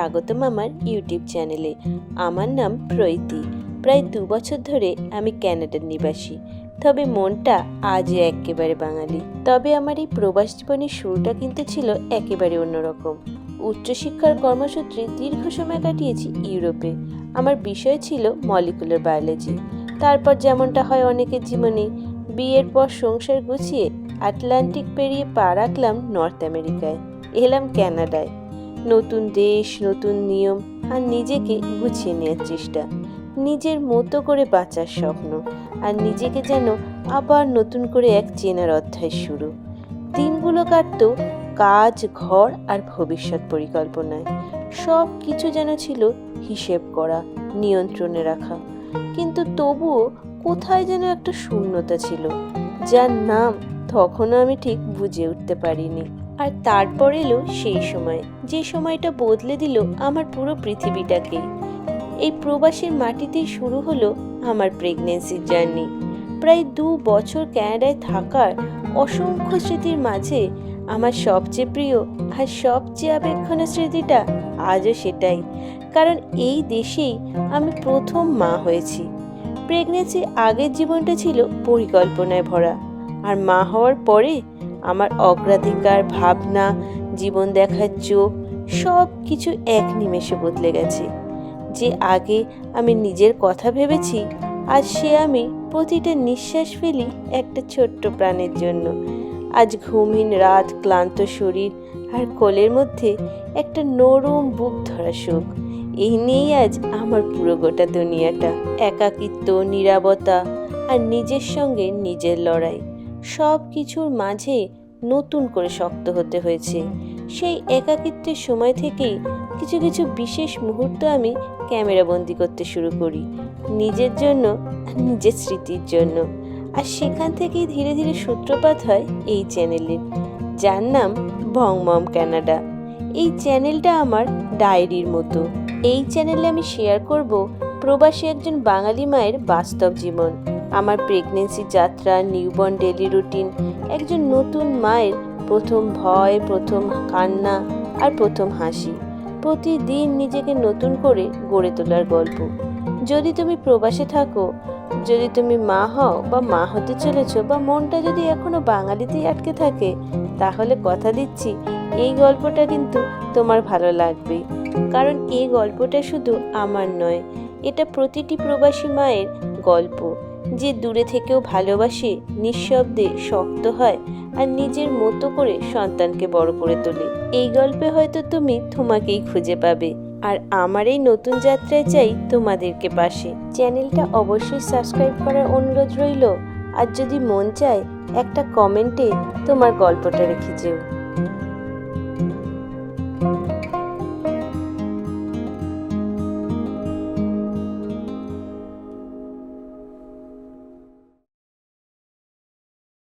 স্বাগতম আমার ইউটিউব চ্যানেলে। আমার নাম প্রীতি। প্রায় 2 বছর ধরে আমি কানাডার নিবাসী, তবে মনটা আজও একেবারে বাঙালি। তবে আমার এই প্রবাস জীবনের শুরুটা কিন্তু ছিল একেবারে অন্যরকম। উচ্চশিক্ষার কর্মসূত্রে দীর্ঘ সময় কাটিয়েছি ইউরোপে। আমার বিষয় ছিল মলিকুলার বায়োলজি। তারপর যেমনটা হয় অনেকের জীবনে, বিয়ের পর সংসার গুছিয়ে আটলান্টিক পেরিয়ে পা রাখলাম নর্থ আমেরিকায়। এলাম কানাডায়। নতুন দেশ, নতুন নিয়ম আর নিজেকে গুছিয়ে নেওয়ার চেষ্টা, নিজের মতো করে বাঁচার স্বপ্ন, আর নিজেকে যেন আবার নতুন করে এক চেনার অধ্যায় শুরু। দিনগুলো কাটতো কাজ, ঘর আর ভবিষ্যৎ পরিকল্পনায়। সব কিছু যেন ছিল হিসেব করা, নিয়ন্ত্রণে রাখা। কিন্তু তবুও কোথায় যেন একটা শূন্যতা ছিল, যার নাম তখনও আমি ঠিক বুঝে উঠতে পারিনি। আর তারপর এলো সেই সময়, যে সময়টা বদলে দিল আমার পুরো পৃথিবীটাকে। এই প্রবাসের মাটিতেই শুরু হলো আমার প্রেগনেন্সির জার্নি। প্রায় 2 বছর কানাডায় থাকার অসংখ্য স্মৃতির মাঝে আমার সবচেয়ে প্রিয় আর সবচেয়ে আবেগঘন স্মৃতিটা আজও সেটাই, কারণ এই দেশেই আমি প্রথম মা হয়েছি। প্রেগনেন্সির আগের জীবনটা ছিল পরিকল্পনায় ভরা, আর মা হওয়ার পরে আমার অগ্রাধিকার, ভাবনা, জীবন দেখার চোখ সব কিছু এক নিমেষে বদলে গেছে। যে আগে আমি নিজের কথা ভেবেছি, আজ সে আমি প্রতিটা নিঃশ্বাস ফেলি একটা ছোট্ট প্রাণের জন্য। আজ ঘুমহীন রাত, ক্লান্ত শরীর আর কোলের মধ্যে একটা নরম বুক ধরা সুখ, এই নিয়েই আজ আমার পুরো গোটা দুনিয়াটা। একাকিত্ব, নীরবতা আর নিজের সঙ্গে নিজের লড়াই, সব কিছুর মাঝে নতুন করে শক্ত হতে হয়েছে। সেই একাকিত্বের সময় থেকেই কিছু কিছু বিশেষ মুহূর্ত আমি ক্যামেরাবন্দি করতে শুরু করি, নিজের জন্য, নিজের স্মৃতির জন্য। আর সেখান থেকেই ধীরে ধীরে সূত্রপাত হয় এই চ্যানেলের, যার নাম ভং মম কানাডা। এই চ্যানেলটা আমার ডায়েরির মতো। এই চ্যানেলে আমি শেয়ার করব প্রবাসী একজন বাঙালি মায়ের বাস্তব জীবন, আমার প্রেগনেন্সি যাত্রা, নিউবর্ন ডেইলি রুটিন, একজন নতুন মায়ের প্রথম ভয়, প্রথম কান্না আর প্রথম হাসি, প্রতিদিন নিজেকে নতুন করে গড়ে তোলার গল্প। যদি তুমি প্রবাসে থাকো, যদি তুমি মা হও বা মা হতে চলেছ, বা মনটা যদি এখনো বাঙালিতেই আটকে থাকে, তাহলে কথা দিচ্ছি এই গল্পটা কিন্তু তোমার ভালো লাগবে। কারণ এই গল্পটা শুধু আমার নয়, এটা প্রতিটি প্রবাসী মায়ের গল্প, যে দূরে থেকেও ভালোবাসে, নিঃশব্দে শক্ত হয় আর নিজের মতো করে সন্তানকে বড় করে তোলে। এই গল্পে হয়তো তুমি তোমাকেই খুঁজে পাবে। আর আমার এই নতুন যাত্রায় চাই তোমাদেরকে পাশে। চ্যানেলটা অবশ্যই সাবস্ক্রাইব করার অনুরোধ রইল। আর যদি মন চায়, একটা কমেন্টে তোমার গল্পটা রেখে যেও।